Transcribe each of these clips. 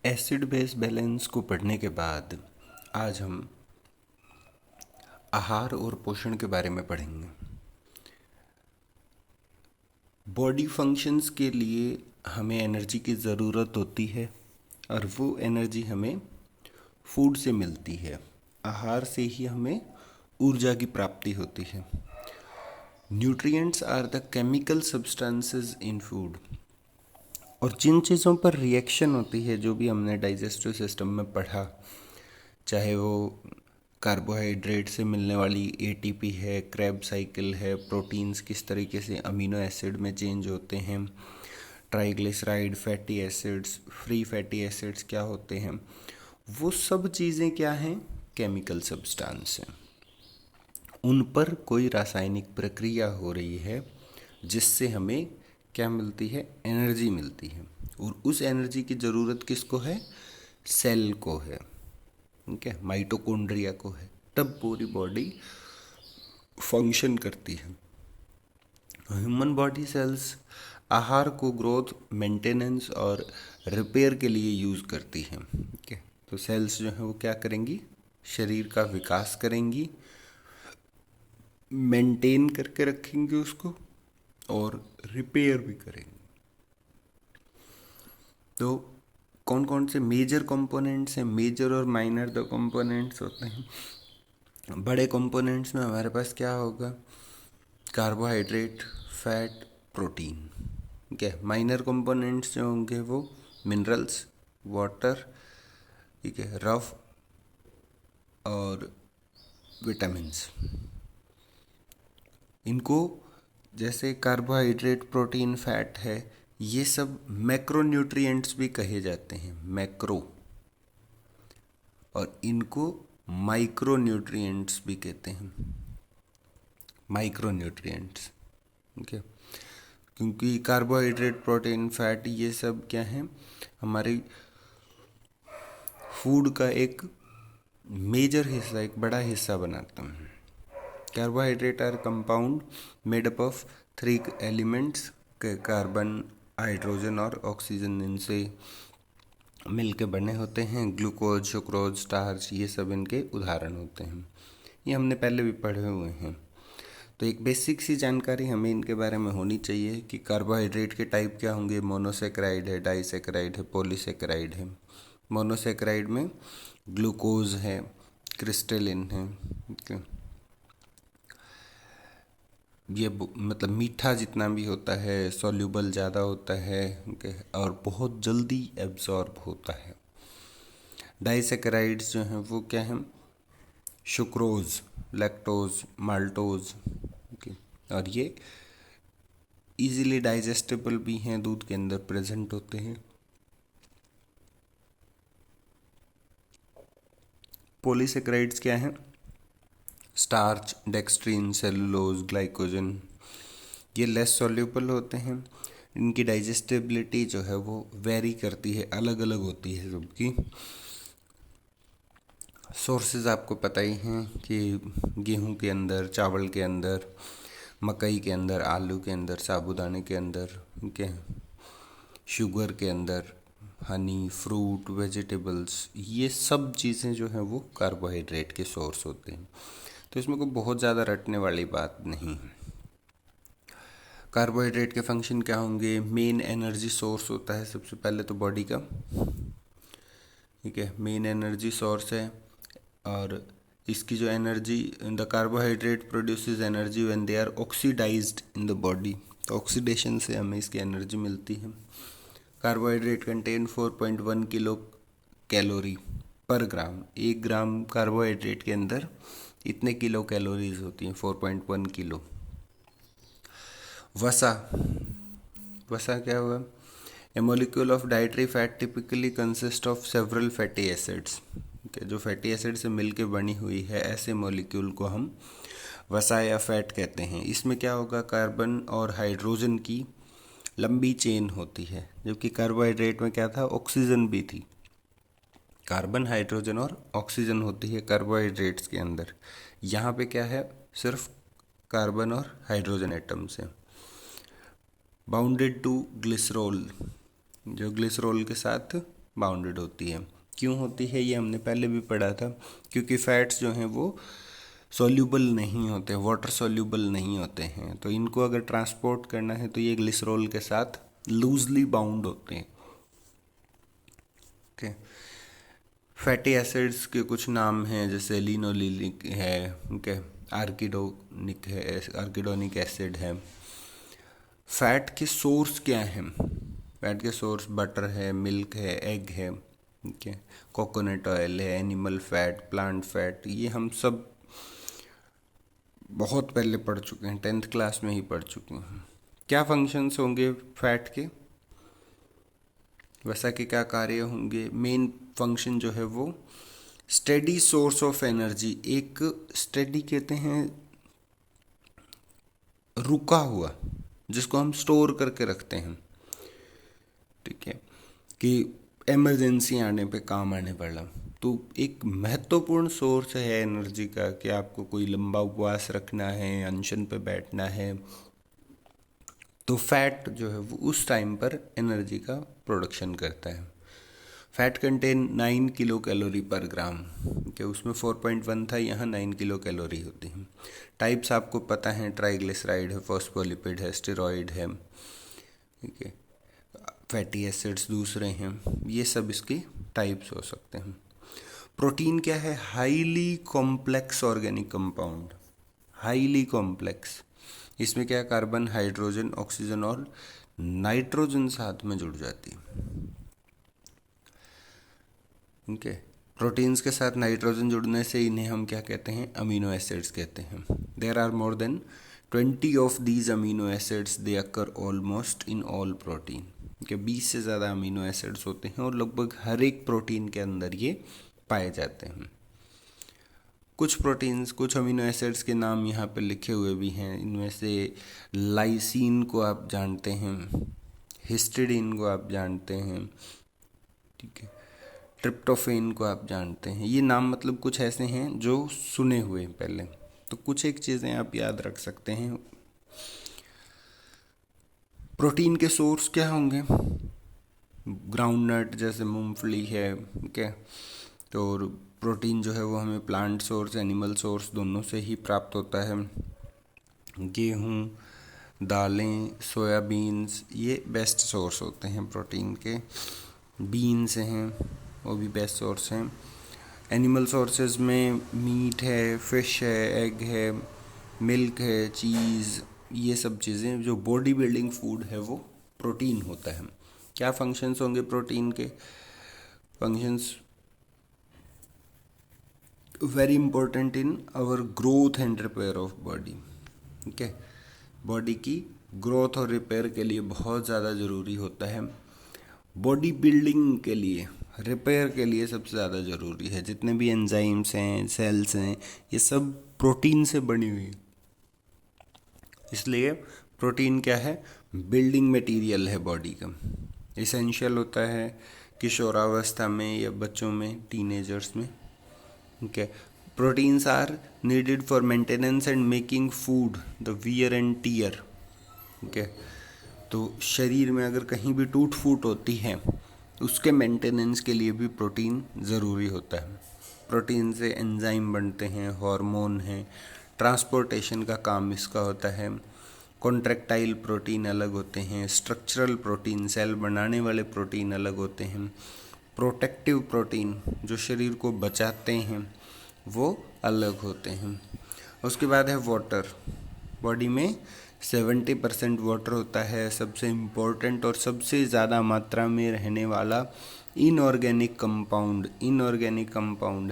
Acid base balance को पढ़ने के बाद आज हम आहार और पोषण के बारे में पढ़ेंगे। बॉडी फंक्शंस के लिए हमें एनर्जी की ज़रूरत होती है और वो एनर्जी हमें फूड से मिलती है। आहार से ही हमें ऊर्जा की प्राप्ति होती है। Nutrients are the chemical substances in food. और जिन चीज़ों पर रिएक्शन होती है, जो भी हमने डाइजेस्टिव सिस्टम में पढ़ा, चाहे वो कार्बोहाइड्रेट से मिलने वाली एटीपी है, क्रेब साइकिल है, प्रोटीन्स किस तरीके से अमीनो एसिड में चेंज होते हैं, triglyceride, fatty acids, free fatty acids क्या होते हैं, वो सब चीज़ें क्या हैं? केमिकल सब्सटेंस हैं। उन पर कोई रासायनिक प्रक्रिया हो रही है जिससे हमें क्या मिलती है? एनर्जी मिलती है। और उस एनर्जी की ज़रूरत किसको है? सेल को है, ठीक है, माइटोकॉन्ड्रिया को है। तब पूरी बॉडी फंक्शन करती है। ह्यूमन बॉडी सेल्स आहार को ग्रोथ, मेंटेनेंस और रिपेयर के लिए यूज़ करती हैं, ठीक है। तो सेल्स जो है वो क्या करेंगी? शरीर का विकास करेंगी, मेंटेन करके रखेंगे उसको और रिपेयर भी करेंगे। तो कौन कौन से मेजर कंपोनेंट्स हैं? मेजर और माइनर दो कंपोनेंट्स होते हैं। बड़े कंपोनेंट्स में हमारे पास क्या होगा? कार्बोहाइड्रेट, फैट, प्रोटीन, ठीक है। माइनर कंपोनेंट्स जो होंगे वो मिनरल्स, वाटर, ठीक है, रफ और विटामिन्स। इनको जैसे कार्बोहाइड्रेट, प्रोटीन, फैट है, ये सब मैक्रोन्यूट्रिएंट्स भी कहे जाते हैं, मैक्रो। और इनको माइक्रोन्यूट्रिएंट्स भी कहते हैं, माइक्रोन्यूट्रिएंट्स, ठीक है। क्योंकि कार्बोहाइड्रेट, प्रोटीन, फैट ये सब क्या है? हमारी फूड का एक मेजर हिस्सा, एक बड़ा हिस्सा बनाते हैं। Carbohydrate are compound made up of three elements, carbon, hydrogen और ऑक्सीजन। इनसे मिलके बने होते हैं। ग्लूकोज, सुक्रोज, स्टार्च, ये सब इनके उदाहरण होते हैं। ये हमने पहले भी पढ़े हुए हैं। तो एक बेसिक सी जानकारी हमें इनके बारे में होनी चाहिए कि कार्बोहाइड्रेट के टाइप क्या होंगे। मोनोसेक्राइड है, डाइसेक्राइड है, पॉलीसेक्राइड है। मोनोसेक्राइड में ग्लूकोज है, क्रिस्टलिन है, ठीक है। ये मतलब मीठा जितना भी होता है, सॉल्यूबल ज़्यादा होता है, ठीक है, और बहुत जल्दी एब्जॉर्ब होता है। डाइसेक्राइड्स जो हैं वो क्या हैं? सुक्रोज, लैक्टोज, माल्टोज, ठीक है। और ये इजीली डाइजेस्टेबल भी हैं, दूध के अंदर प्रेजेंट होते हैं। पॉलीसेक्राइड्स क्या हैं? Starch, dextrin, cellulose, glycogen. ये लेस सॉल्यूबल होते हैं। इनकी डाइजेस्टेबिलिटी जो है वो वेरी करती है, अलग अलग होती है सबकी। सोर्सेज आपको पता ही हैं कि गेहूं के अंदर, चावल के अंदर, मकई के अंदर, आलू के अंदर, साबूदाने के अंदर, ठीक है, शुगर के अंदर, हनी, फ्रूट, वेजिटेबल्स, ये सब चीज़ें जो हैं वो कार्बोहाइड्रेट के सोर्स होते हैं। तो इसमें कोई बहुत ज़्यादा रटने वाली बात नहीं है। कार्बोहाइड्रेट के फंक्शन क्या होंगे? मेन एनर्जी सोर्स होता है सबसे पहले तो बॉडी का, ठीक है, मेन एनर्जी सोर्स है। और इसकी जो energy, the carbohydrate produces energy when they are oxidised in the body. तो ऑक्सीडेशन से हमें इसकी एनर्जी मिलती है। कार्बोहाइड्रेट कंटेन 4.1 किलो कैलोरी पर ग्राम। 1 ग्राम कार्बोहाइड्रेट के अंदर इतने किलो कैलोरीज होती हैं, 4.1 किलो। वसा, वसा क्या हुआ? A molecule of dietary fat typically consist of several fatty acids, जो फैटी एसिड से मिलके बनी हुई है, ऐसे मॉलिक्यूल को हम वसा या फैट कहते हैं। इसमें क्या होगा? कार्बन और हाइड्रोजन की लंबी चेन होती है, जबकि कार्बोहाइड्रेट में क्या था? ऑक्सीजन भी थी। कार्बन, हाइड्रोजन और ऑक्सीजन होती है कार्बोहाइड्रेट्स के अंदर। यहाँ पे क्या है? सिर्फ कार्बन और हाइड्रोजन एटम्स हैं। बाउंडेड टू ग्लिसरॉल, जो ग्लिसरॉल के साथ बाउंडेड होती है। क्यों होती है ये हमने पहले भी पढ़ा था, क्योंकि फैट्स जो हैं वो सॉल्यूबल नहीं होते, वाटर सॉल्यूबल नहीं होते हैं, तो इनको अगर ट्रांसपोर्ट करना है तो ये ग्लिसरॉल के साथ लूजली बाउंड होते हैं। ओके, फैटी एसिड्स के कुछ नाम हैं, जैसे लिनोलिनिक है, ओके, आर्किडोनिक है, आर्किडोनिक एसिड है। फैट के सोर्स क्या हैं? फैट के सोर्स बटर है, मिल्क है, एग है, ठीक है, कोकोनट ऑयल है, एनिमल फैट, प्लांट फैट, ये हम सब बहुत पहले पढ़ चुके हैं, 10th क्लास में ही पढ़ चुके हैं। क्या फंक्शंस होंगे फैट के, वैसा के क्या कार्य होंगे? मेन फंक्शन जो है वो स्टेडी सोर्स ऑफ एनर्जी, एक स्टेडी कहते हैं रुका हुआ, जिसको हम स्टोर करके रखते हैं, ठीक है, कि इमरजेंसी आने पे काम आने वाला। तो एक महत्वपूर्ण सोर्स है एनर्जी का, कि आपको कोई लंबा उपवास रखना है, अनशन पे बैठना है, तो फैट जो है वो उस टाइम पर एनर्जी का प्रोडक्शन करता है। फैट कंटेन 9 किलो कैलोरी पर ग्राम, कि उसमें 4.1 था, यहाँ 9 किलो कैलोरी होती है। टाइप्स आपको पता है, ट्राइग्लिसराइड है, फॉस्फोलिपिड है, स्टेरॉइड है, ठीक है, फैटी एसिड्स दूसरे हैं, ये सब इसके टाइप्स हो सकते हैं। प्रोटीन क्या है? Highly complex organic compound, highly complex. इसमें क्या, कार्बन, हाइड्रोजन, ऑक्सीजन और नाइट्रोजन साथ में जुड़ जाती है, ठीक है। प्रोटीन्स के साथ नाइट्रोजन जुड़ने से इन्हें हम क्या कहते हैं? अमीनो एसिड्स कहते हैं। There are more than 20 of these amino acids, they occur almost in all protein, के 20 से ज़्यादा अमीनो एसिड्स होते हैं और लगभग हर एक प्रोटीन के अंदर ये पाए जाते हैं। कुछ प्रोटीन्स, कुछ अमीनो एसिड्स के नाम यहाँ पे लिखे हुए भी हैं। इनमें से लाइसीन को आप जानते हैं, हिस्टिडीन को आप जानते हैं, ठीक है, ट्रिप्टोफेन को आप जानते हैं। ये नाम मतलब कुछ ऐसे हैं जो सुने हुए हैं पहले, तो कुछ एक चीज़ें आप याद रख सकते हैं। प्रोटीन के सोर्स क्या होंगे? ग्राउंडनट जैसे मूंगफली है, ठीक है, तो प्रोटीन जो है वो हमें प्लांट सोर्स, एनिमल सोर्स दोनों से ही प्राप्त होता है। गेहूँ, दालें, सोयाबीन्स, ये बेस्ट सोर्स होते हैं प्रोटीन के। बीन्स हैं, वो भी बेस्ट सोर्स हैं। एनिमल सोर्सेज में मीट है, फिश है, एग है, मिल्क है, चीज़, ये सब चीज़ें जो बॉडी बिल्डिंग फूड है वो प्रोटीन होता है। क्या फंक्शंस होंगे प्रोटीन के? Functions very important in our growth and repair of body, ठीक है, बॉडी की ग्रोथ और रिपेयर के लिए बहुत ज़्यादा ज़रूरी होता है। बॉडी बिल्डिंग के लिए, रिपेयर के लिए सबसे ज़्यादा ज़रूरी है। जितने भी एंजाइम्स हैं, सेल्स हैं, ये सब प्रोटीन से बनी हुई है। इसलिए प्रोटीन क्या है? बिल्डिंग मटेरियल है बॉडी का। इसेंशियल होता है किशोरावस्था में या बच्चों में, टीनेजर्स में, ठीक है। Proteins are needed for maintenance and making food, the wear and tear, ठीक है। तो शरीर में अगर कहीं भी टूट फूट होती है, उसके मेंटेनेंस के लिए भी प्रोटीन ज़रूरी होता है। प्रोटीन से एंजाइम बनते हैं, हार्मोन हैं, ट्रांसपोर्टेशन का काम इसका होता है। कॉन्ट्रैक्टाइल प्रोटीन अलग होते हैं, स्ट्रक्चरल प्रोटीन, सेल बनाने वाले प्रोटीन अलग होते हैं, प्रोटेक्टिव प्रोटीन जो शरीर को बचाते हैं वो अलग होते हैं। उसके बाद है वाटर। बॉडी में 70% वाटर होता है। सबसे इम्पोर्टेंट और सबसे ज़्यादा मात्रा में रहने वाला इनऑर्गेनिक कंपाउंड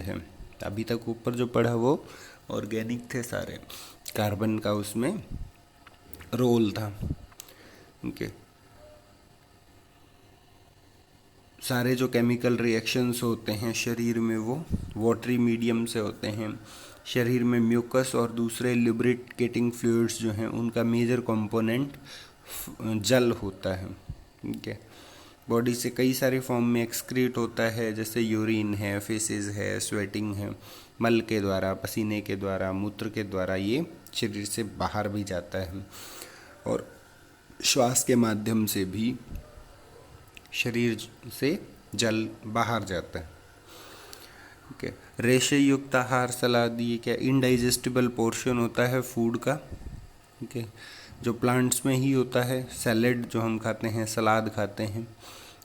है। अभी तक ऊपर जो पढ़ा वो ऑर्गेनिक थे सारे, कार्बन का उसमें रोल था, ओके। सारे जो केमिकल रिएक्शंस होते हैं शरीर में वो वाटरी मीडियम से होते हैं। शरीर में म्यूकस और दूसरे लुब्रिकेटिंग फ्लूइड्स जो हैं उनका मेजर कंपोनेंट जल होता है, ठीक है। बॉडी से कई सारे फॉर्म में एक्सक्रीट होता है, जैसे यूरिन है, फेसेस है, स्वेटिंग है, मल के द्वारा, पसीने के द्वारा, मूत्र के द्वारा ये शरीर से बाहर भी जाता है, और श्वास के माध्यम से भी शरीर से जल बाहर जाता है। ठीक है, रेशे युक्त आहार सलाद, ये क्या इनडाइजेस्टिबल पोर्शन होता है फूड का। ठीक है, जो प्लांट्स में ही होता है। सैलेड जो हम खाते हैं, सलाद खाते हैं,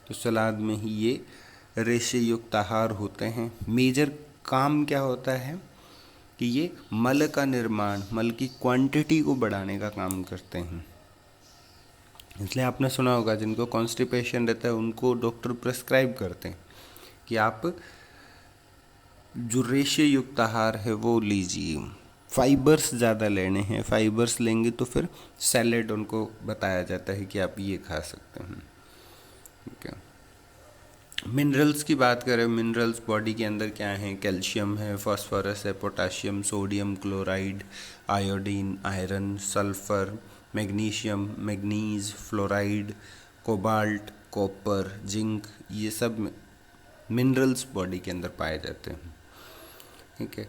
तो सलाद में ही ये रेशे युक्त आहार होते हैं। मेजर काम क्या होता है कि ये मल का निर्माण, मल की क्वांटिटी को बढ़ाने का काम करते हैं। इसलिए आपने सुना होगा जिनको कॉन्स्टिपेशन रहता है उनको डॉक्टर प्रेस्क्राइब करते हैं कि आप जो रेशे युक्त आहार है वो लीजिए, फाइबर्स ज़्यादा लेने हैं। फाइबर्स लेंगे तो फिर सैलेड उनको बताया जाता है कि आप ये खा सकते हैं। ठीक है, मिनरल्स की बात करें, मिनरल्स बॉडी के अंदर क्या हैं? कैल्शियम है, फास्फोरस है, potassium, sodium chloride, iodine, iron, sulphur, magnesium, manganese, fluoride, cobalt, copper, zinc, ये सब मिनरल्स बॉडी के अंदर पाए जाते हैं। ठीक है,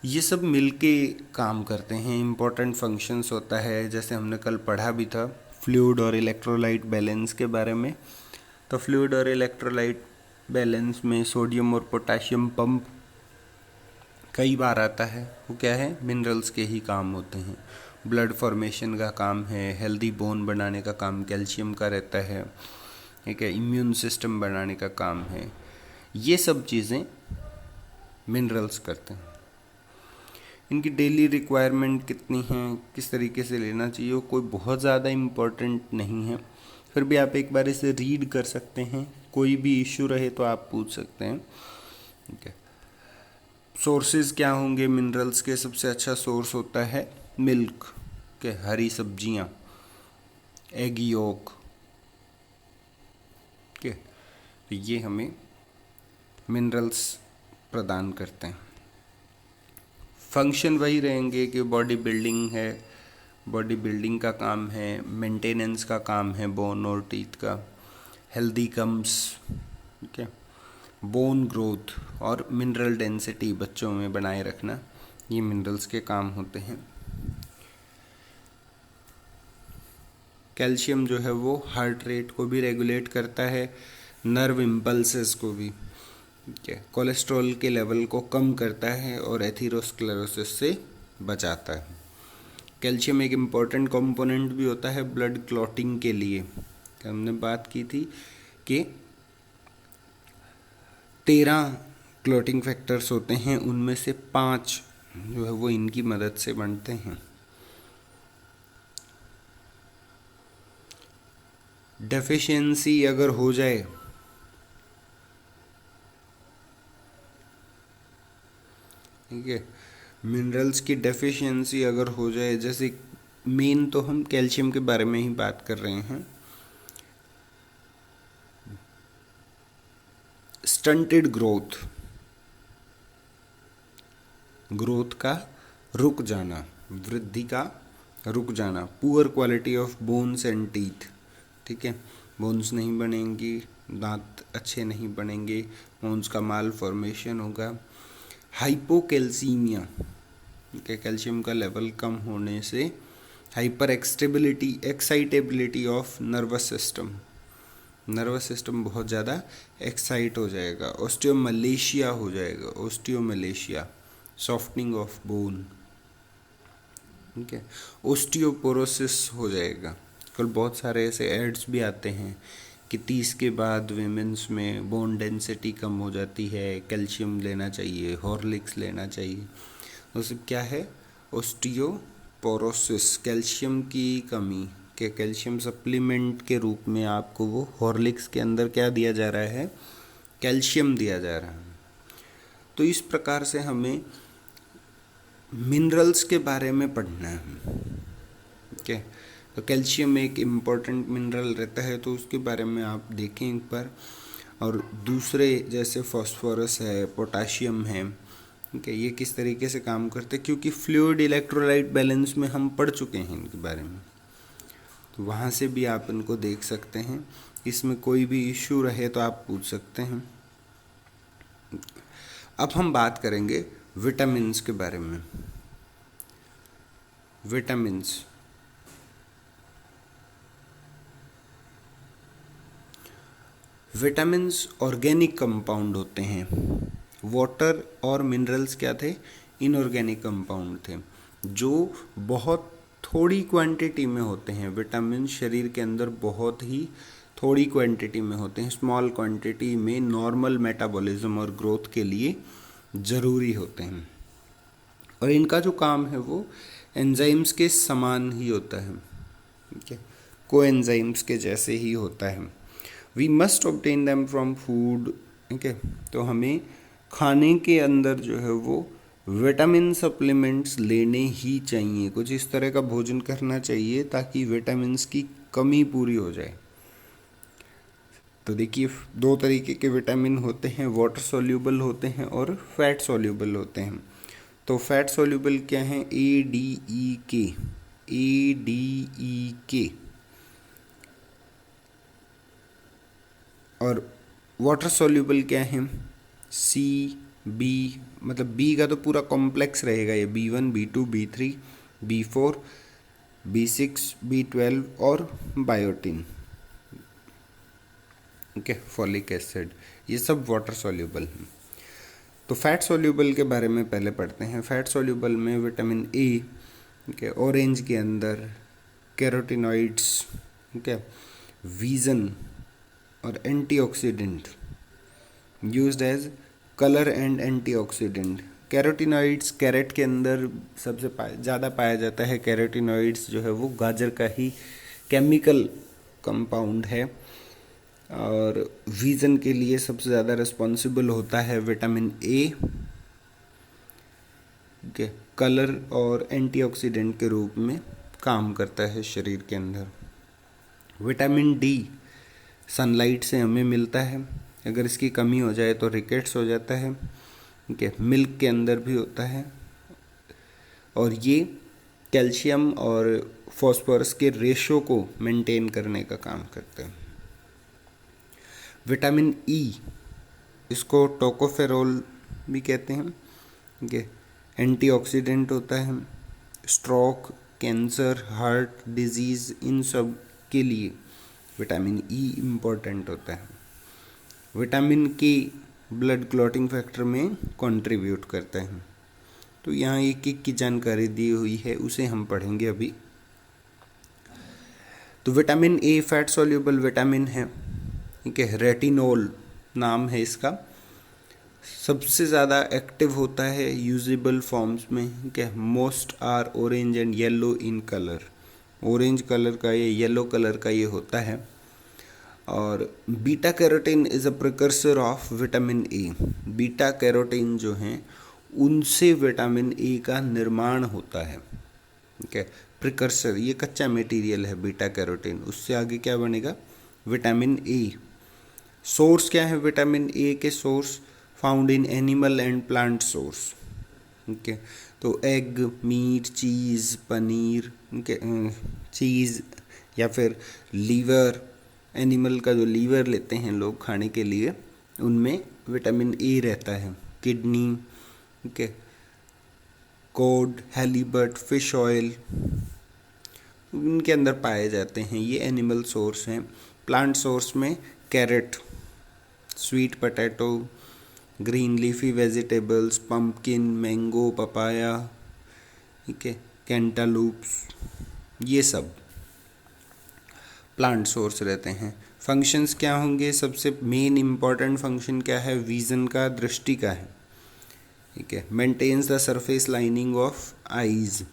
ये सब मिलके काम करते हैं, इम्पोर्टेंट फंक्शंस होता है। जैसे हमने कल पढ़ा भी था फ्लूइड और इलेक्ट्रोलाइट बैलेंस के बारे में। तो फ्लूइड और इलेक्ट्रोलाइट बैलेंस में सोडियम और पोटाशियम पंप कई बार आता है। वो क्या है? मिनरल्स के ही काम होते हैं। ब्लड फॉर्मेशन का काम है, हेल्दी बोन बनाने का काम कैल्शियम का रहता है। ठीक है, इम्यून सिस्टम बनाने का काम है। ये सब चीज़ें मिनरल्स करते हैं। इनकी डेली रिक्वायरमेंट कितनी है, किस तरीके से लेना चाहिए, वो कोई बहुत ज़्यादा इम्पोर्टेंट नहीं है। फिर भी आप एक बार इसे रीड कर सकते हैं, कोई भी इशू रहे तो आप पूछ सकते हैं। ठीक है, सोर्सेज क्या होंगे मिनरल्स के? सबसे अच्छा सोर्स होता है मिल्क के, हरी सब्जियां, एग योक के, तो ये हमें मिनरल्स प्रदान करते हैं। फंक्शन वही रहेंगे कि बॉडी बिल्डिंग है, बॉडी बिल्डिंग का काम है, मेंटेनेंस का काम है बोन और टीथ का, हेल्दी गम्स, ठीक है, बोन ग्रोथ और मिनरल डेंसिटी बच्चों में बनाए रखना, ये मिनरल्स के काम होते हैं। कैल्शियम जो है वो हार्ट रेट को भी रेगुलेट करता है, नर्व इम्पल्सेस को भी, ठीक है, कोलेस्ट्रॉल के लेवल को कम करता है और एथेरोस्क्लेरोसिस से बचाता है। कैल्शियम एक इम्पॉर्टेंट कंपोनेंट भी होता है ब्लड क्लॉटिंग के लिए। हमने बात की थी कि 13 क्लॉटिंग फैक्टर्स होते हैं, उनमें से 5 जो है वो इनकी मदद से बनते हैं। डेफिशिएंसी अगर हो जाए, ठीक है, मिनरल्स की डेफिशिएंसी अगर हो जाए, जैसे मेन तो हम कैल्शियम के बारे में ही बात कर रहे हैं, स्टंटेड ग्रोथ, ग्रोथ का रुक जाना, वृद्धि का रुक जाना, poor quality of bones and teeth, ठीक है, बोन्स नहीं बनेंगी, दांत अच्छे नहीं बनेंगे, बोन्स का माल फॉर्मेशन होगा। हाइपोकैल्सीमिया, ठीक है, कैल्शियम का लेवल कम होने से hyper excitability of nervous system, nervous system बहुत ज़्यादा एक्साइट हो जाएगा। ऑस्टियोमलेशिया हो जाएगा, ऑस्टियोमलेशिया, सॉफ्टनिंग ऑफ बोन, ठीक है, ओस्टियोपोरोसिस हो जाएगा। कल बहुत सारे ऐसे एड्स भी आते हैं कि 30 के बाद विमेंस में बोन डेंसिटी कम हो जाती है, कैल्शियम लेना चाहिए, हॉर्लिक्स लेना चाहिए। तो सब क्या है? ओस्टियोपोरोसिस, कैल्शियम की कमी के कैल्शियम सप्लीमेंट के रूप में आपको वो हॉर्लिक्स के अंदर क्या दिया जा रहा है? कैल्शियम दिया जा रहा है। तो इस प्रकार से हमें मिनरल्स के बारे में पढ़ना है, ठीक है। तो कैल्शियम एक इम्पॉर्टेंट मिनरल रहता है, तो उसके बारे में आप देखें एक बार। और दूसरे जैसे फास्फोरस है, पोटाशियम है, ठीक है, ये किस तरीके से काम करते हैं, क्योंकि फ्लूइड इलेक्ट्रोलाइट बैलेंस में हम पढ़ चुके हैं इनके बारे में, तो वहाँ से भी आप इनको देख सकते हैं। इसमें कोई भी इश्यू रहे तो आप पूछ सकते हैं। अब हम बात करेंगे विटामिन्स के बारे में। विटामिन्स, विटामिन्स ऑर्गेनिक कंपाउंड होते हैं, वाटर और मिनरल्स क्या थे, इनऑर्गेनिक कंपाउंड थे, जो बहुत थोड़ी क्वांटिटी में होते हैं। विटामिन शरीर के अंदर बहुत ही थोड़ी क्वांटिटी में होते हैं, स्मॉल क्वांटिटी में नॉर्मल मेटाबॉलिज्म और ग्रोथ के लिए ज़रूरी होते हैं, और इनका जो काम है वो एंजाइम्स के समान ही होता है, ठीक है, कोएंजाइम्स के जैसे ही होता है। We must obtain them from food, ठीक है, तो हमें खाने के अंदर जो है वो विटामिन सप्लीमेंट्स लेने ही चाहिए, कुछ इस तरह का भोजन करना चाहिए ताकि विटामिन्स की कमी पूरी हो जाए। तो देखिए, दो तरीके के विटामिन होते हैं, वाटर सॉल्यूबल होते हैं और फैट सॉल्यूबल होते हैं। तो फैट सॉल्यूबल क्या है, ADE के, और वाटर सॉल्यूबल क्या है, CB, मतलब B का तो पूरा कॉम्प्लेक्स रहेगा, ये B1 B2 B3 B4 B6 B12 और बायोटिन, ओके, फॉलिक एसिड, ये सब वाटर सॉल्यूबल हैं। तो फैट सॉल्यूबल के बारे में पहले पढ़ते हैं। फैट सॉल्यूबल में विटामिन ए, ठीक है, ऑरेंज के अंदर कैरोटिनॉइड्स, ठीक है, विजन और antioxidant, used as colour and antioxidant. Carotenoids carrot के अंदर सबसे ज़्यादा पाया जाता है। कैरोटिनॉइड्स जो है वो गाजर का ही केमिकल कंपाउंड है, और विज़न के लिए सबसे ज़्यादा रिस्पॉन्सिबल होता है विटामिन ए, ठीक है, कलर और एंटीऑक्सीडेंट के रूप में काम करता है शरीर के अंदर। विटामिन डी सनलाइट से हमें मिलता है, अगर इसकी कमी हो जाए तो रिकेट्स हो जाता है, ठीक है, मिल्क के अंदर भी होता है, और ये कैल्शियम और फॉस्फोरस के रेशो को मेंटेन करने का काम करता है। विटामिन ई, इसको टोकोफेरोल भी कहते हैं, ठीक है, एंटीऑक्सीडेंट होता है। स्ट्रोक, कैंसर, हार्ट डिजीज़, इन सब के लिए विटामिन ई इम्पोर्टेंट होता है। विटामिन के ब्लड क्लॉटिंग फैक्टर में कंट्रीब्यूट करता है। तो यहाँ एक एक की जानकारी दी हुई है, उसे हम पढ़ेंगे अभी। तो vitamin A fat soluble vitamin है, ठीक है, रेटिनोल नाम है इसका, सबसे ज़्यादा एक्टिव होता है यूजेबल फॉर्म्स में, ठीक है, most are orange and yellow in colour, orange colour का ये, येलो कलर का ये होता है। और beta carotene is a precursor of vitamin A, beta carotene जो हैं उनसे विटामिन ए का निर्माण होता है, ठीक है, प्रिकर्सर, ये कच्चा मटेरियल है बीटा कैरोटीन, उससे आगे क्या बनेगा, विटामिन ए। सोर्स क्या है विटामिन ए के, source found in animal and plant source, ठीक है, तो एग, मीट, चीज़, पनीर, चीज़ या फिर लीवर, एनिमल का जो लीवर लेते हैं लोग खाने के लिए, उनमें विटामिन ए रहता है। किडनी, ठीक है, कोड, हैलीबट, फिश ऑयल, इनके अंदर पाए जाते हैं, ये एनिमल सोर्स हैं। प्लांट सोर्स में carrot, sweet potato, green leafy vegetables, pumpkin, mango, papaya, ठीक है, कैंटालूप्स, ये सब प्लांट सोर्स रहते हैं। फंक्शंस क्या होंगे, सबसे मेन इम्पॉर्टेंट फंक्शन क्या है, विज़न का, दृष्टि का है, ठीक है, maintains the surface lining of eyes.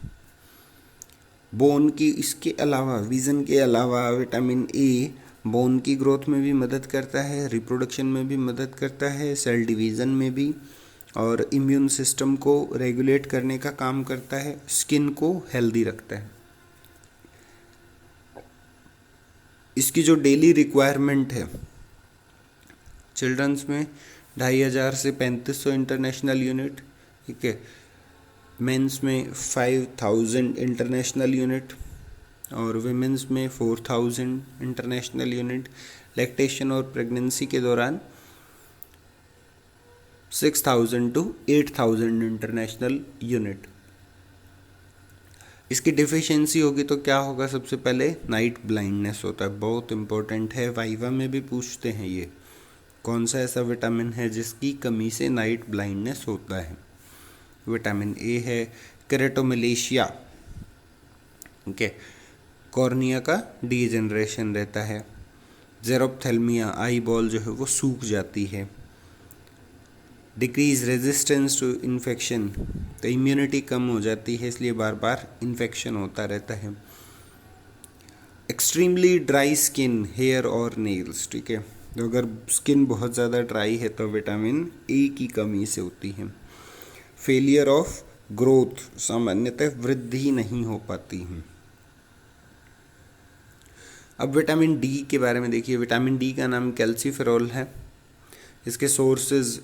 Bone की, इसके अलावा, विज़न के अलावा विटामिन ए बोन की ग्रोथ में भी मदद करता है, रिप्रोडक्शन में भी मदद करता है, सेल डिवीज़न में भी, और इम्यून सिस्टम को रेगुलेट करने का काम करता है, स्किन को हेल्दी रखता है। इसकी जो डेली रिक्वायरमेंट है, चिल्ड्रंस में 2500 से 3500 इंटरनेशनल यूनिट, ठीक है, मेंस में 5000 इंटरनेशनल यूनिट, और विमेंस में 4000 इंटरनेशनल यूनिट। लैक्टेशन और प्रेगनेंसी के दौरान 6000 to 8000 इंटरनेशनल यूनिट। इसकी डिफिशियंसी होगी तो क्या होगा, सबसे पहले नाइट ब्लाइंडनेस होता है, बहुत इंपॉर्टेंट है, वाइवा में भी पूछते हैं ये, कौन सा ऐसा विटामिन है जिसकी कमी से नाइट ब्लाइंडनेस होता है? विटामिन ए है केरेटोमलेशिया, ओके, कॉर्निया का डीजनरेशन रहता है। जेरोप्थेल्मिया, आई बॉल जो है वो सूख जाती है। डिक्रीज रेजिस्टेंस टू इन्फेक्शन, तो इम्यूनिटी कम हो जाती है, इसलिए बार बार इन्फेक्शन होता रहता है। एक्सट्रीमली ड्राई स्किन, हेयर और नेल्स, ठीक है, तो अगर स्किन बहुत ज़्यादा ड्राई है तो विटामिन ए की कमी से होती है। फेलियर ऑफ ग्रोथ, सामान्यतः वृद्धि नहीं हो पाती है। अब विटामिन डी के बारे में देखिए। विटामिन डी का नाम कैल्सीफेरॉल है। इसके सोर्सेज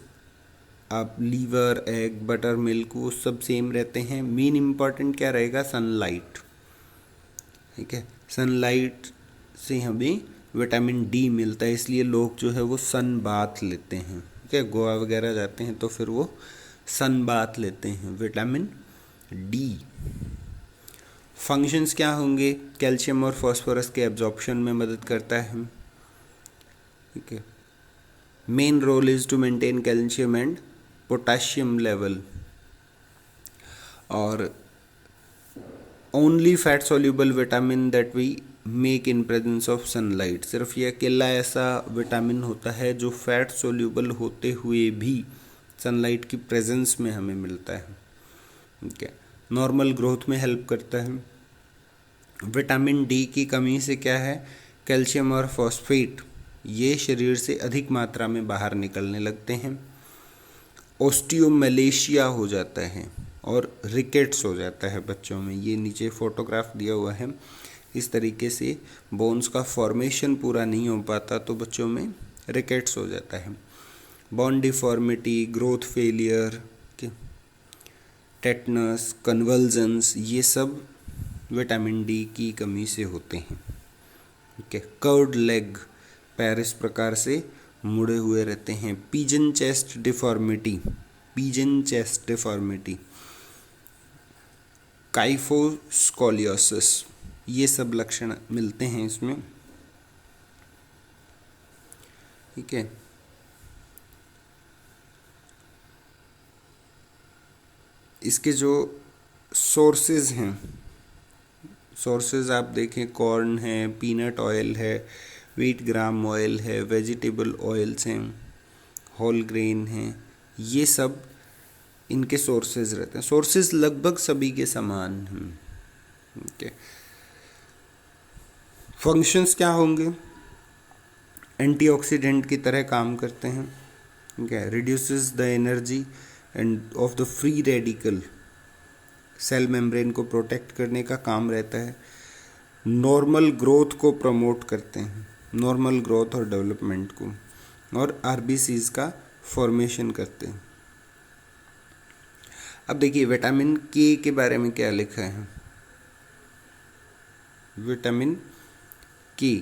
आप लीवर, एग, बटर मिल्क वो सब सेम रहते हैं। मेन इम्पॉर्टेंट क्या रहेगा? सनलाइट, ठीक है, सनलाइट से हमें विटामिन डी मिलता है, इसलिए लोग जो है वो सन बाथ लेते हैं, ठीक है, गोवा वगैरह जाते हैं तो फिर वो सन बाथ लेते हैं। विटामिन डी फंक्शंस क्या होंगे? कैल्शियम और फास्फोरस के एब्जॉर्प्शन में मदद करता है, ठीक है। Main role is to maintain calcium and potassium level. और only fat soluble vitamin that we make in presence of sunlight, सिर्फ ये अकेला ऐसा विटामिन होता है जो फैट सोल्यूबल होते हुए भी सनलाइट की प्रेजेंस में हमें मिलता है, ठीक है। नॉर्मल ग्रोथ में हेल्प करता है। विटामिन डी की कमी से क्या है? कैल्शियम और फॉस्फेट ये शरीर से अधिक मात्रा में बाहर निकलने लगते हैं। ओस्टियोमलेशिया हो जाता है और रिकेट्स हो जाता है बच्चों में। ये नीचे फोटोग्राफ दिया हुआ है। इस तरीके से बोन्स का फॉर्मेशन पूरा नहीं हो पाता तो बच्चों में रिकेट्स हो जाता है। Bone deformity, growth failure, tetanus, convulsions, ये सब विटामिन डी की कमी से होते हैं, ठीक है। कर्व्ड लेग, पैर इस प्रकार से मुड़े हुए रहते हैं। Pigeon chest deformity, pigeon chest deformity, kyphoscoliosis, ये सब लक्षण मिलते हैं इसमें, ठीक है। इसके जो सोर्सेज हैं, सोर्सेज आप देखें, कॉर्न है, पीनट ऑयल है, व्हीट ग्राम ऑयल है, वेजिटेबल ऑयल्स हैं, होल ग्रेन हैं, ये सब इनके सोर्सेज रहते हैं। सोर्सेज लगभग सभी के समान हैं, ठीक है। फंक्शंस क्या होंगे? एंटीऑक्सीडेंट की तरह काम करते हैं, ठीक है। Reduces the energy and of the free radical, cell membrane को प्रोटेक्ट करने का काम रहता है। नॉर्मल ग्रोथ को प्रमोट करते हैं, नॉर्मल ग्रोथ और डेवलपमेंट को, और आरबीसीज का फॉर्मेशन करते हैं। अब देखिए विटामिन के बारे में क्या लिखा है। विटामिन के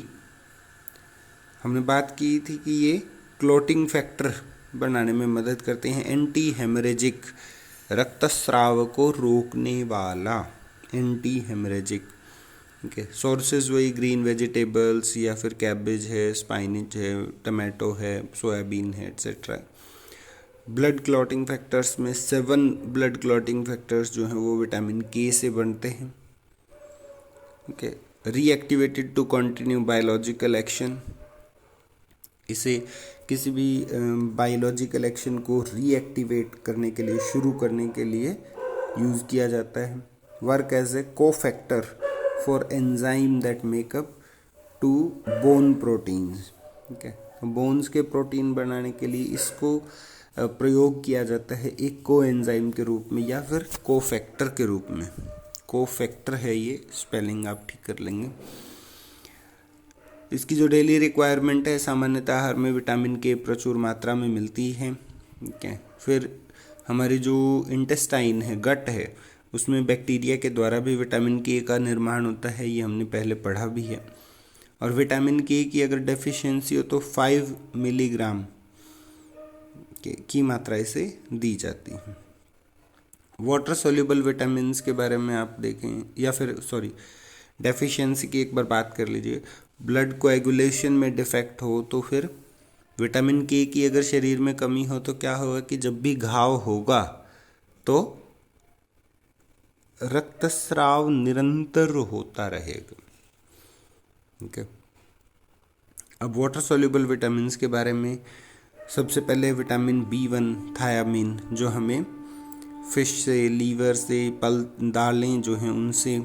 हमने बात की थी कि ये क्लोटिंग फैक्टर बनाने में मदद करते हैं। एंटी हेमरेजिक, रक्तस्राव को रोकने वाला एंटी हेमरेजिक, ठीक है। सोर्सेज वही ग्रीन वेजिटेबल्स या फिर कैबेज है, स्पाइनिच है, टमाटो है, सोयाबीन है, एक्सेट्रा। ब्लड क्लॉटिंग फैक्टर्स में 7 ब्लड क्लॉटिंग फैक्टर्स जो हैं वो विटामिन के से बनते हैं, ठीक है। Reactivated to continue biological action, इसे किसी भी बायोलॉजिकल एक्शन को रीएक्टिवेट करने के लिए, शुरू करने के लिए यूज़ किया जाता है। Work as a cofactor for enzyme that make up to bone proteins, ठीक है। बोन्स के प्रोटीन बनाने के लिए इसको प्रयोग किया जाता है एक को एंजाइम के रूप में या फिर कोफैक्टर के रूप में। कोफैक्टर है ये, स्पेलिंग आप ठीक कर लेंगे। इसकी जो डेली रिक्वायरमेंट है, सामान्यतः आहार में विटामिन के प्रचुर मात्रा में मिलती है, ठीक है। फिर हमारी जो इंटेस्टाइन है, गट है, उसमें बैक्टीरिया के द्वारा भी विटामिन के का निर्माण होता है, ये हमने पहले पढ़ा भी है। और विटामिन के की अगर डेफिशिएंसी हो तो 5 मिलीग्राम की मात्रा इसे दी जाती है। वाटर सोल्यूबल विटामिन के बारे में आप देखें, या फिर सॉरी डेफिशिएंसी की एक बार बात कर लीजिए। ब्लड कोएगुलेशन में डिफेक्ट हो तो फिर विटामिन के की अगर शरीर में कमी हो तो क्या होगा कि जब भी घाव होगा तो रक्तस्राव निरंतर होता रहेगा। ठीक है। अब वाटर सॉल्युबल विटामिन के बारे में सबसे पहले विटामिन B1 थायामीन, जो हमें फिश से, लीवर से, दालें जो हैं उनसे,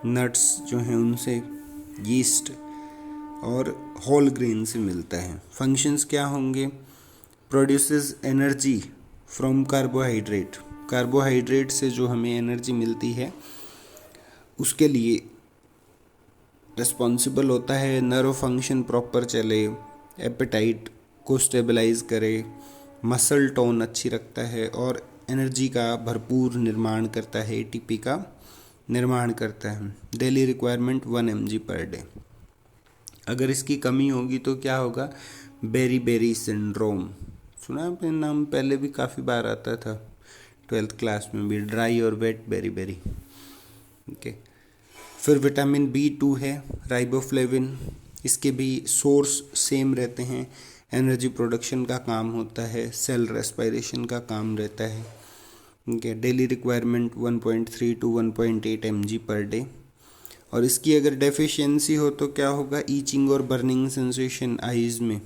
नट्स जो हैं उनसे, यीस्ट और होल ग्रेन से मिलता है। फंक्शंस क्या होंगे? Produces energy from carbohydrate, carbohydrate से जो हमें एनर्जी मिलती है उसके लिए रिस्पॉन्सिबल होता है। नर्व फंक्शन प्रॉपर चले, एपेटाइट को स्टेबलाइज करे, मसल टोन अच्छी रखता है और एनर्जी का भरपूर निर्माण करता है, एटीपी का निर्माण करता है। Daily requirement 1 mg per day. अगर इसकी कमी होगी तो क्या होगा? बेरी बेरी सिंड्रोम, सुना आपने नाम? पहले भी काफ़ी बार आता था, 12th क्लास में भी, ड्राई और वेट बेरी बेरी। ओके। फिर विटामिन B2 है, राइबोफ्लेविन। इसके भी सोर्स सेम रहते हैं, एनर्जी प्रोडक्शन का काम होता है, सेल रेस्पिरेशन का काम रहता है। Okay. Daily requirement 1.3 to 1.8 mg per day. और इसकी अगर डेफिशिएंसी हो तो क्या होगा? ईचिंग और बर्निंग सेंसेशन आईज में।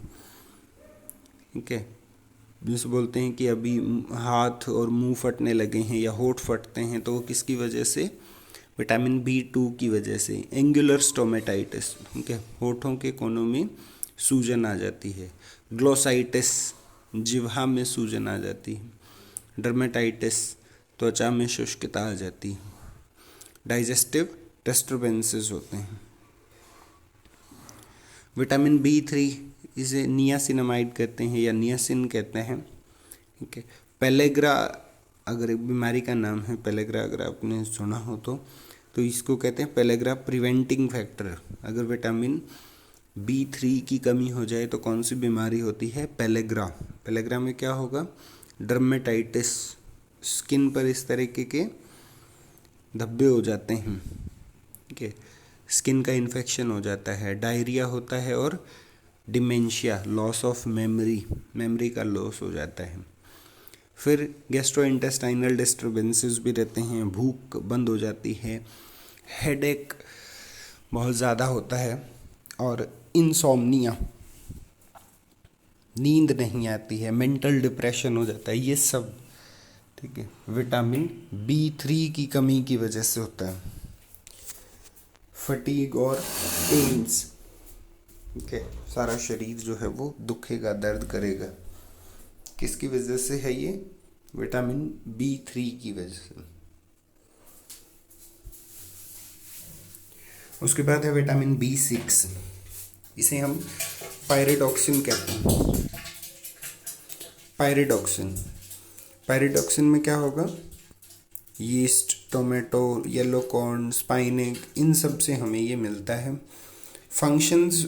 ठीक है। जैसे बोलते हैं कि अभी हाथ और मुंह फटने लगे हैं या होठ फटते हैं, तो वो किसकी वजह से? विटामिन B2 की वजह से। एंगुलर स्टोमेटाइटिस, ठीक है, होठों के कोनों में सूजन आ जाती है। ग्लोसाइटिस, जिह्वा में सूजन आ जाती है। डर्मेटाइटिस, त्वचा में शुष्कता आ जाती है। डाइजेस्टिव डिस्टर्बेंसेस होते हैं। विटामिन B3 इसे नियासिनामाइड कहते हैं या नियासिन कहते हैं। ठीक है। पेलेग्रा, अगर एक बीमारी का नाम है पेलेग्रा, अगर आपने सुना हो तो इसको कहते हैं पेलेग्रा प्रिवेंटिंग फैक्टर। अगर विटामिन B3 की कमी हो जाए तो कौन सी बीमारी होती है? पेलेग्रा। पेलेग्रा में क्या होगा? डर्मेटाइटिस, स्किन पर इस तरीके के धब्बे हो जाते हैं। ठीक है। स्किन का इन्फेक्शन हो जाता है, डायरिया होता है और dementia, loss of memory, memory का लॉस हो जाता है। फिर गैस्ट्रोइंटेस्टाइनल डिस्टर्बेंसेस भी रहते हैं, भूख बंद हो जाती है, हेडेक बहुत ज़्यादा होता है और इंसोम्निया, नींद नहीं आती है, मेंटल डिप्रेशन हो जाता है। ये सब, ठीक है, विटामिन B3 की कमी की वजह से होता है। फटीग और पेन्स, ठीक है, सारा शरीर जो है वो दुखेगा, दर्द करेगा। किसकी वजह से है ये? विटामिन B3 की वजह से। उसके बाद है विटामिन B6, इसे हम पायरिडॉक्सिन कहते हैं। पायरिडॉक्सिन, पायरिडॉक्सिन में क्या होगा? Yeast, tomato, yellow corn, spinach, इन सब से हमें ये मिलता है। फंक्शंस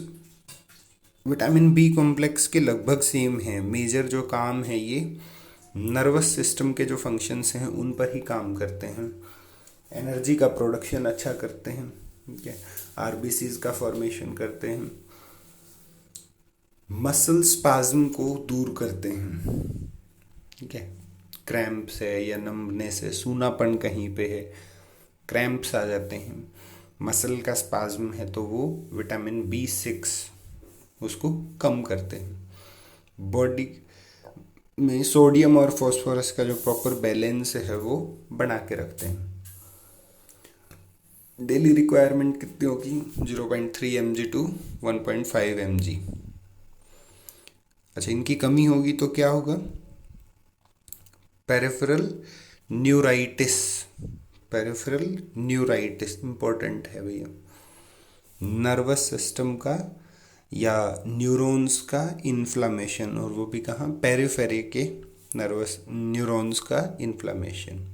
विटामिन B कॉम्प्लेक्स के लगभग सेम है। मेजर जो काम है ये नर्वस सिस्टम के जो फंक्शंस हैं उन पर ही काम करते हैं। एनर्जी का प्रोडक्शन अच्छा करते हैं, ठीक है, RBCs का फॉर्मेशन करते हैं, मसल स्पाज्म को दूर करते हैं। ठीक है। क्रैम्प्स है या नंबनेस है, सूनापन कहीं पे है, क्रैम्प्स आ जाते हैं, मसल का स्पाज्म है, तो वो विटामिन B6 उसको कम करते हैं। बॉडी में सोडियम और फॉस्फोरस का जो प्रॉपर बैलेंस है वो बना के रखते हैं। डेली रिक्वायरमेंट कितनी होगी? 0.3 mg to 1.5 mg। अच्छा, इनकी कमी होगी तो क्या होगा? Peripheral neuritis, peripheral neuritis important है भैया। नर्वस सिस्टम का या न्यूरॉन्स का इन्फ्लामेशन, और वो भी कहाँ? पेरिफेरी के नर्वस न्यूरॉन्स का इन्फ्लामेशन।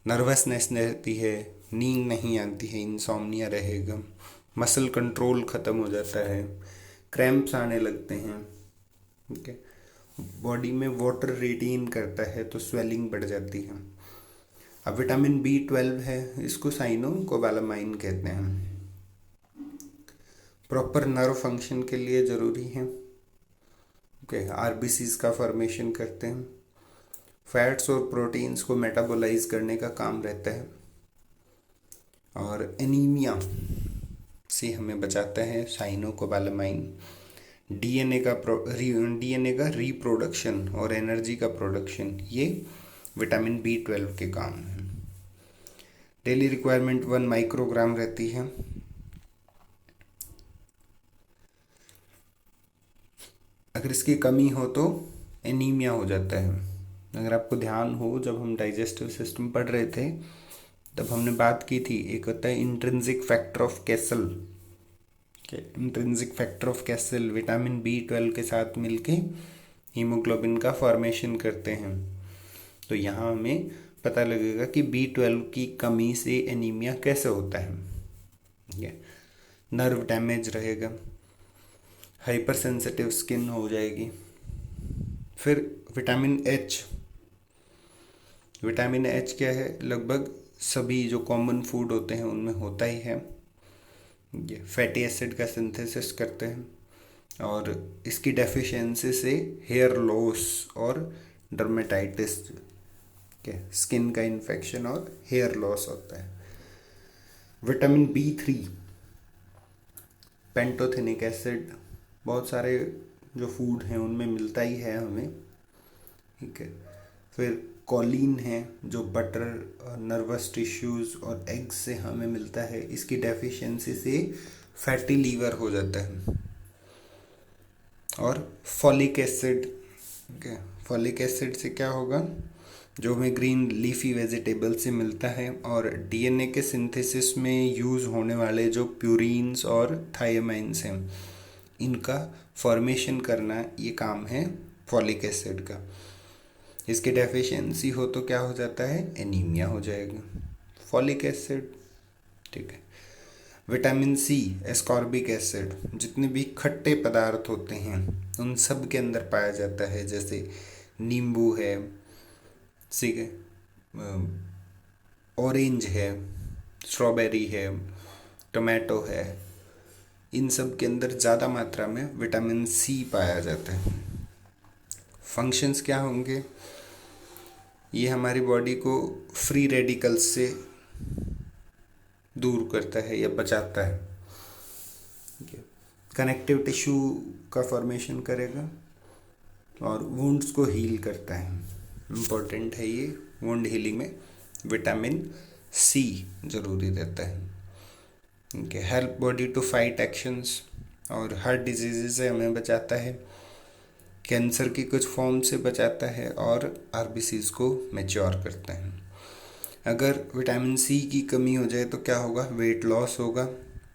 नर्वसनेस रहती है, नींद नहीं आती है, इंसोम्निया रहेगा, मसल कंट्रोल ख़त्म हो जाता है, क्रैम्प्स आने लगते हैं। ठीक है। बॉडी में वाटर रिटेन करता है तो स्वेलिंग बढ़ जाती है। अब विटामिन B12 है, इसको साइनो कोबालामाइन कहते हैं। प्रॉपर नर्व फंक्शन के लिए ज़रूरी है। ओके, आरबीसीज का फॉर्मेशन करते हैं। फैट्स और प्रोटीन्स को मेटाबोलाइज करने का काम रहता है, और एनीमिया से हमें बचाता है साइनोकोबालामाइन। डीएनए का रिप्रोडक्शन और एनर्जी का प्रोडक्शन, ये विटामिन B12 के काम है। डेली रिक्वायरमेंट 1 माइक्रोग्राम रहती है। अगर इसकी कमी हो तो एनीमिया हो जाता है। अगर आपको ध्यान हो, जब हम डाइजेस्टिव सिस्टम पढ़ रहे थे तब हमने बात की थी, एक होता है intrinsic factor of castle. Intrinsic factor of castle vitamin B12 के साथ मिलके हीमोग्लोबिन का फॉर्मेशन करते हैं। तो यहाँ हमें पता लगेगा कि B12 की कमी से एनीमिया कैसे होता है। नर्व डैमेज रहेगा, हाइपर सेंसिटिव स्किन हो जाएगी। फिर विटामिन एच क्या है, लगभग सभी जो कॉमन फूड होते हैं उनमें होता ही है। ये फैटी एसिड का सिंथेसिस करते हैं, और इसकी डेफिशिएंसी से हेयर लॉस और डर्मेटाइटिस, क्या स्किन का इन्फेक्शन और हेयर लॉस होता है। विटामिन B3, पेंटोथेनिक एसिड बहुत सारे जो फूड हैं उनमें मिलता ही है हमें, ठीक है। फिर कॉलिन है जो बटर, नर्वस टिश्यूज़ और एग्स से हमें मिलता है। इसकी डेफिशिएंसी से फैटी लीवर हो जाता है। और फॉलिक एसिड, फॉलिक एसिड से क्या होगा, जो हमें ग्रीन लीफी वेजिटेबल से मिलता है। और डीएनए के सिंथेसिस में यूज़ होने वाले जो प्यूरिन्स और थायमाइन्स हैं, इनका फॉर्मेशन करना ये काम है फॉलिक एसिड का। इसकी डेफिशिएंसी हो तो क्या हो जाता है, एनीमिया हो जाएगा। फॉलिक एसिड, ठीक है। विटामिन C, एस्कॉर्बिक एसिड, जितने भी खट्टे पदार्थ होते हैं उन सब के अंदर पाया जाता है, जैसे नींबू है, ठीक है, ऑरेंज है, स्ट्रॉबेरी है, टोमेटो है, इन सब के अंदर ज़्यादा मात्रा में विटामिन C पाया जाता है। फंक्शंस क्या होंगे, ये हमारी बॉडी को फ्री रेडिकल्स से दूर करता है या बचाता है। कनेक्टिव टिश्यू का फॉर्मेशन करेगा और वुंड्स को हील करता है। इम्पोर्टेंट है ये, वुंड हीलिंग में विटामिन C ज़रूरी रहता है। Help body to fight actions, और हार्ट डिजीज़ से हमें बचाता है, कैंसर की कुछ फॉर्म से बचाता है, और आरबीसीज को मैच्योर करता है। अगर विटामिन C की कमी हो जाए तो क्या होगा, वेट लॉस होगा,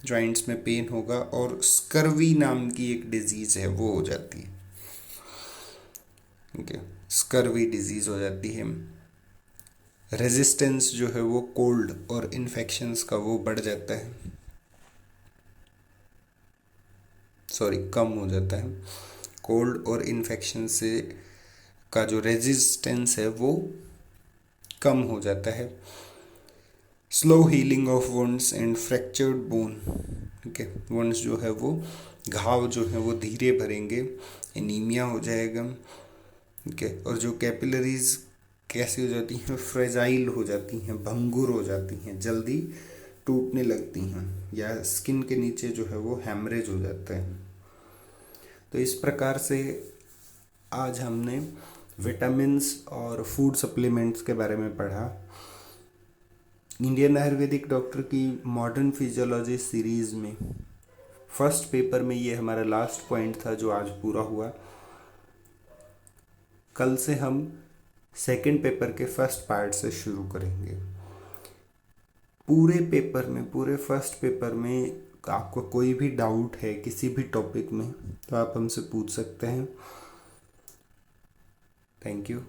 जॉइंट्स में पेन होगा, और स्कर्वी नाम की एक डिजीज़ है वो हो जाती है। ओके, स्कर्वी डिजीज़ हो जाती है। रेजिस्टेंस जो है वो कोल्ड और इन्फेक्शंस का वो बढ़ जाता है, कम हो जाता है। कोल्ड और इन्फेक्शन से का जो रेजिस्टेंस है वो कम हो जाता है। Slow healing of wounds and fractured bone, ठीक है, वुंड्स जो है वो, घाव जो है वो धीरे भरेंगे, एनीमिया हो जाएगा, ठीक है। और जो कैपिलरीज कैसी हो जाती हैं, फ्रेजाइल हो जाती हैं, भंगुर हो जाती हैं, जल्दी टूटने लगती हैं, या स्किन के नीचे जो है वो हैमरेज हो जाता है। तो इस प्रकार से आज हमने विटामिन्स और फूड सप्लीमेंट्स के बारे में पढ़ा। इंडियन आयुर्वेदिक डॉक्टर की मॉडर्न फिजियोलॉजी सीरीज़ में फर्स्ट पेपर में ये हमारा लास्ट पॉइंट था जो आज पूरा हुआ। कल से हम सेकंड पेपर के फर्स्ट पार्ट से शुरू करेंगे। पूरे फर्स्ट पेपर में आपको कोई भी डाउट है किसी भी टॉपिक में तो आप हमसे पूछ सकते हैं। Thank you.